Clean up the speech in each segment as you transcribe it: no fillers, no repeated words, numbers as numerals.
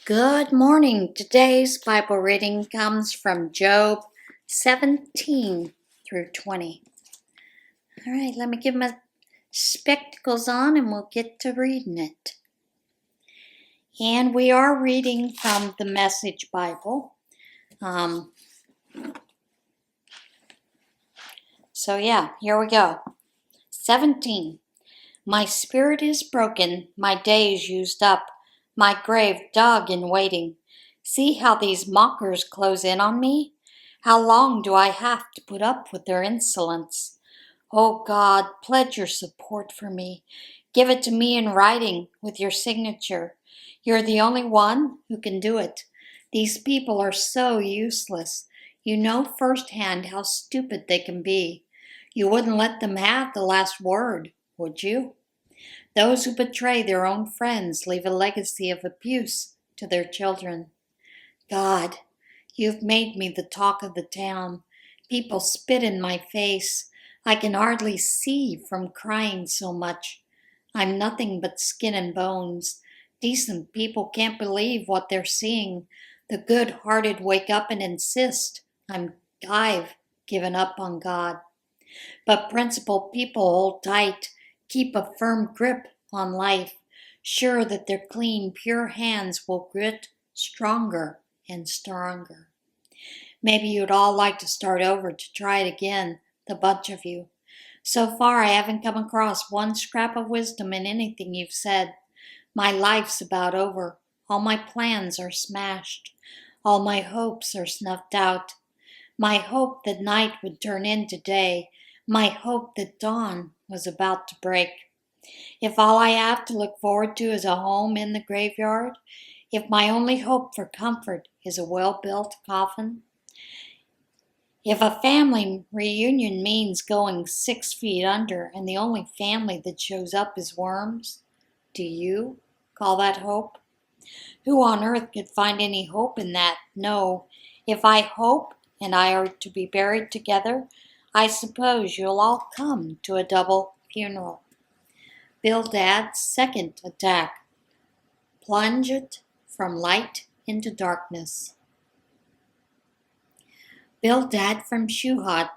Good morning. Today's Bible reading comes from Job 17 through 20. All right, let me get my spectacles on and we'll get to reading it. And we are reading from the Message Bible. Here we go. 17. My spirit is broken, my days used up, my grave dug in waiting. See how these mockers close in on me? How long do I have to put up with their insolence? Oh God, pledge your support for me. Give it to me in writing with your signature. You're the only one who can do it. These people are so useless. You know firsthand how stupid they can be. You wouldn't let them have the last word, would you? Those who betray their own friends leave a legacy of abuse to their children. God, you've made me the talk of the town. People spit in my face. I can hardly see from crying so much. I'm nothing but skin and bones. Decent people can't believe what they're seeing. The good-hearted wake up and insist I've given up on God. But principled people hold tight, keep a firm grip on life, sure that their clean, pure hands will grit stronger and stronger. Maybe you'd all like to start over to try it again, the bunch of you. So far, I haven't come across one scrap of wisdom in anything you've said. My life's about over. All my plans are smashed. All my hopes are snuffed out. My hope that night would turn into day. My hope that dawn was about to break. If all I have to look forward to is a home in the graveyard, if my only hope for comfort is a well-built coffin, if a family reunion means going 6 feet under and the only family that shows up is worms, do you call that hope? Who on earth could find any hope in that? No, if I hope and I are to be buried together, I suppose you'll all come to a double funeral. Bildad's second attack. Plunge it from light into darkness. Bildad from Shuhah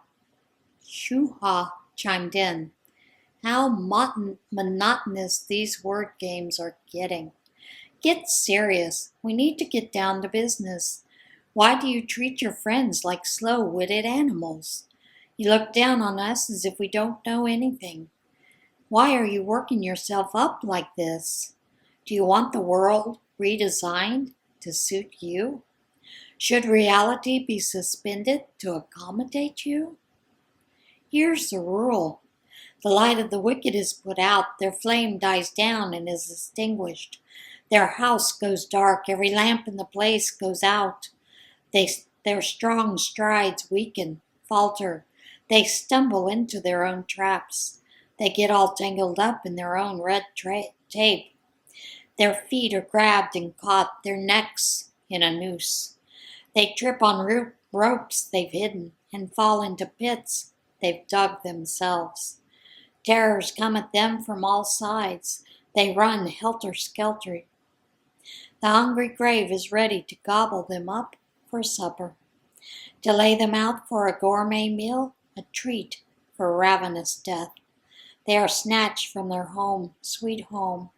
chimed in. How monotonous these word games are getting. Get serious. We need to get down to business. Why do you treat your friends like slow-witted animals? You look down on us as if we don't know anything. Why are you working yourself up like this? Do you want the world redesigned to suit you? Should reality be suspended to accommodate you? Here's the rule. The light of the wicked is put out, their flame dies down and is extinguished. Their house goes dark, every lamp in the place goes out. Their strong strides weaken, falter. They stumble into their own traps. They get all tangled up in their own red tape. Their feet are grabbed and caught, their necks in a noose. They trip on ropes they've hidden and fall into pits they've dug themselves. Terrors come at them from all sides. They run helter-skelter. The hungry grave is ready to gobble them up for supper, to lay them out for a gourmet meal, a treat for ravenous death. They are snatched from their home, sweet home,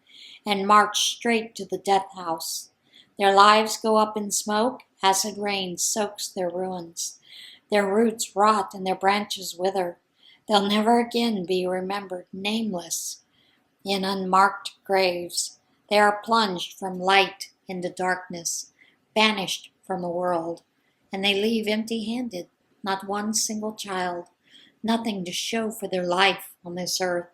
and marched straight to the death house. Their lives go up in smoke, acid rain soaks their ruins. Their roots rot and their branches wither. They'll never again be remembered, nameless, in unmarked graves. They are plunged from light into darkness, banished from the world, and they leave empty-handed, not one single child, nothing to show for their life on this earth.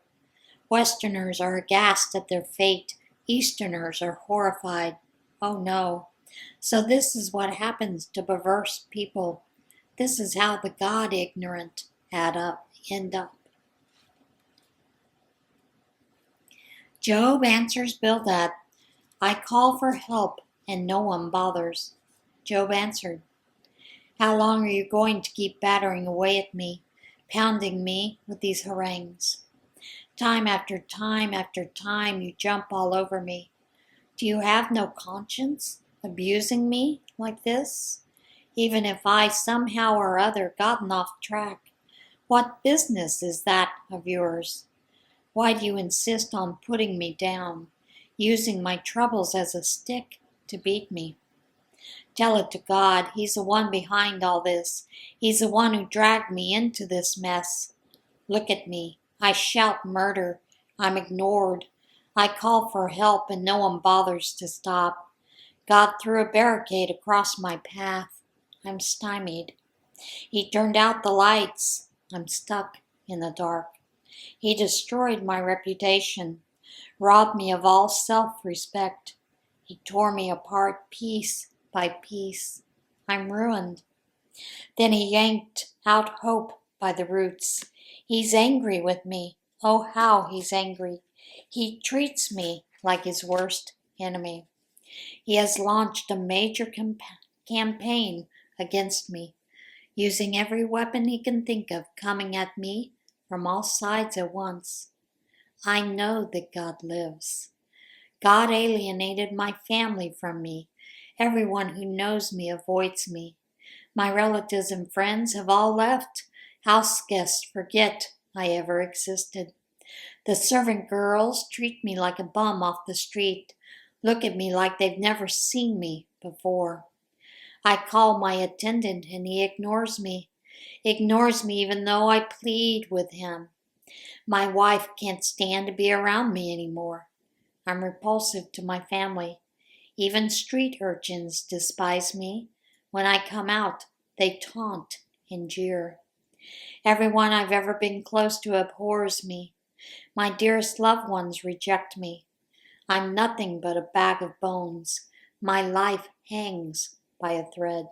Westerners are aghast at their fate. Easterners are horrified. Oh no. So this is what happens to perverse people. This is how the God-ignorant end up. Job answers Bildad, I call for help and no one bothers. Job answered, how long are you going to keep battering away at me, pounding me with these harangues? Time after time you jump all over me. Do you have no conscience? abusing me like this? Even if I somehow or other gotten off track, what business is that of yours? Why do you insist on putting me down, using my troubles as a stick to beat me? Tell it to God. He's the one behind all this. He's the one who dragged me into this mess. Look at me. I shout murder. I'm ignored. I call for help and no one bothers to stop. God threw a barricade across my path. I'm stymied. He turned out the lights. I'm stuck in the dark. He destroyed my reputation, robbed me of all self-respect. He tore me apart piece by piece. I'm ruined. Then he yanked out hope by the roots. He's angry with me. Oh, how he's angry. He treats me like his worst enemy. He has launched a major campaign against me, using every weapon he can think of coming at me from all sides at once. I know that God lives. God alienated my family from me. Everyone who knows me avoids me. My relatives and friends have all left. House guests forget I ever existed. The servant girls treat me like a bum off the street, look at me like they've never seen me before. I call my attendant and he ignores me even though I plead with him. My wife can't stand to be around me anymore. I'm repulsive to my family. Even street urchins despise me. When I come out, they taunt and jeer. Everyone I've ever been close to abhors me. My dearest loved ones reject me. I'm nothing but a bag of bones. My life hangs by a thread.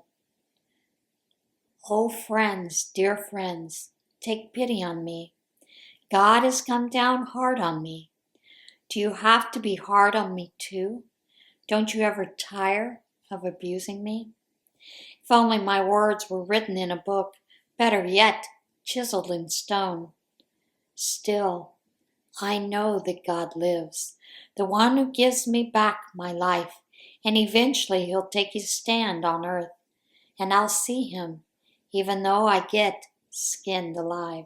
Oh, friends, dear friends, take pity on me. God has come down hard on me. Do you have to be hard on me too? Don't you ever tire of abusing me? If only my words were written in a book, better yet, chiseled in stone. Still, I know that God lives, the one who gives me back my life, and eventually he'll take his stand on earth, and I'll see him, even though I get skinned alive.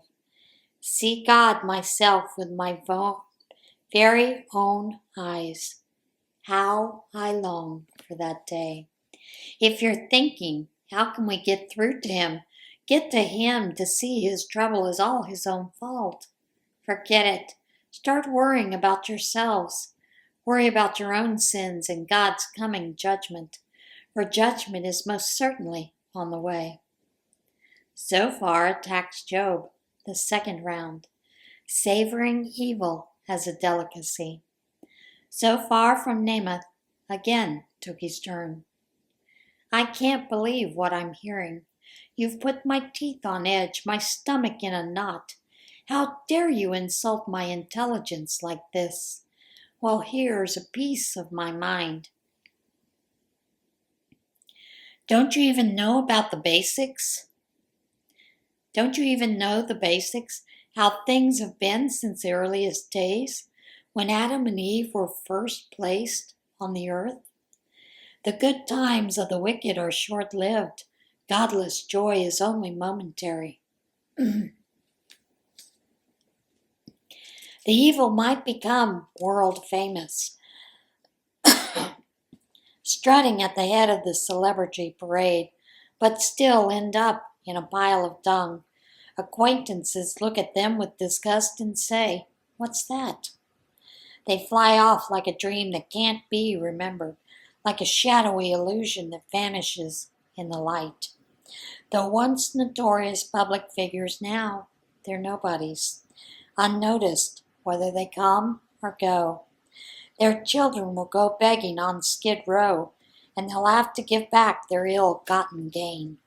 See God myself with my very own eyes. How I long for that day. If you're thinking, how can we get through to him? Get to him to see his trouble is all his own fault. Forget it. Start worrying about yourselves. Worry about your own sins and God's coming judgment, for judgment is most certainly on the way. So far attacks Job, the second round, savoring evil as a delicacy. So far from Namath, again took his turn. I can't believe what I'm hearing. You've put my teeth on edge, my stomach in a knot. How dare you insult my intelligence like this? Well, here's a piece of my mind. Don't you even know about the basics? Don't you even know the basics? How things have been since the earliest days, when Adam and Eve were first placed on the earth? The good times of the wicked are short-lived. Godless joy is only momentary. The evil might become world famous, strutting at the head of the celebrity parade, but still end up in a pile of dung. Acquaintances look at them with disgust and say, "What's that?" They fly off like a dream that can't be remembered, like a shadowy illusion that vanishes in the light. Though once notorious public figures, now they're nobodies, unnoticed whether they come or go. Their children will go begging on Skid Row, and they'll have to give back their ill-gotten gain.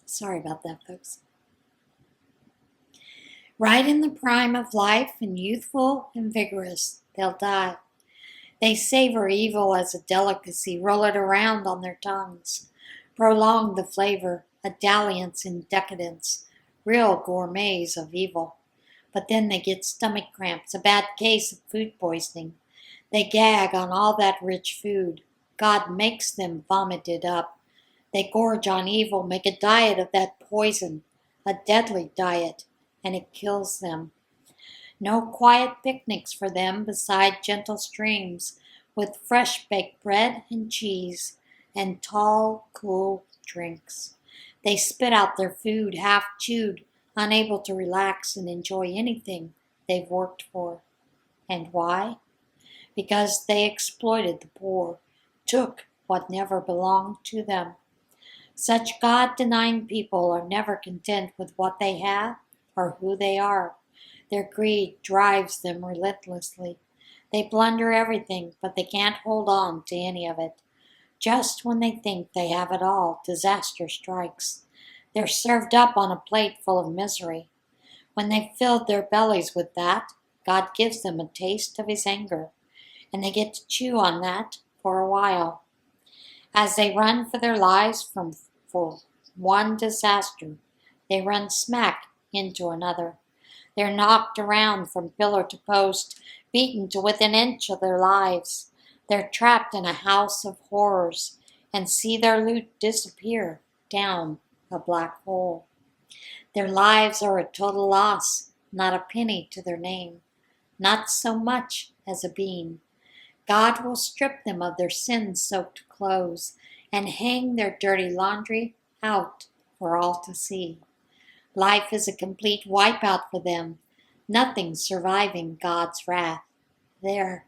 Sorry about that, folks. Right in the prime of life and youthful and vigorous, they'll die. They savor evil as a delicacy, roll it around on their tongues, prolong the flavor, a dalliance in decadence, real gourmets of evil. but then they get stomach cramps, a bad case of food poisoning. They gag on all that rich food. God makes them vomit it up. They gorge on evil, make a diet of that poison, a deadly diet, and it kills them. No quiet picnics for them beside gentle streams, with fresh baked bread and cheese, and tall, cool drinks. They spit out their food half chewed, unable to relax and enjoy anything they've worked for. And why? Because they exploited the poor, took what never belonged to them. Such God-denying people are never content with what they have or who they are. Their greed drives them relentlessly. They plunder everything, but they can't hold on to any of it. Just when they think they have it all, disaster strikes. They're served up on a plate full of misery. When they've filled their bellies with that, God gives them a taste of His anger, and they get to chew on that for a while. As they run for their lives for one disaster, they run smack into another. They're knocked around from pillar to post, beaten to within an inch of their lives. They're trapped in a house of horrors and see their loot disappear down a black hole. Their lives are a total loss, not a penny to their name, not so much as a bean. God will strip them of their sin-soaked clothes and hang their dirty laundry out for all to see. Life is a complete wipeout for them, nothing surviving God's wrath. There,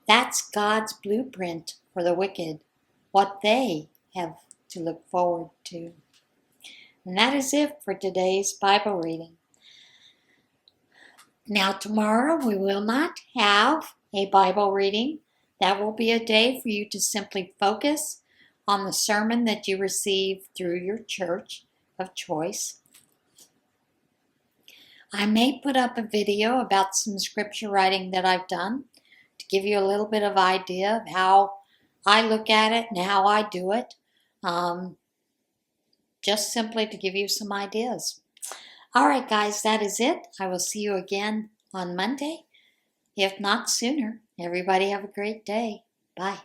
that's God's blueprint for the wicked, what they have to look forward to. And that is it for today's Bible reading. Now tomorrow we will not have a Bible reading. That will be a day for you to simply focus on the sermon that you receive through your church of choice. I may put up a video about some scripture writing that I've done to give you a little bit of idea of how I look at it and how I do it. Just simply to give you some ideas. All right, guys, that is it. I will see you again on Monday, if not sooner. Everybody have a great day. Bye.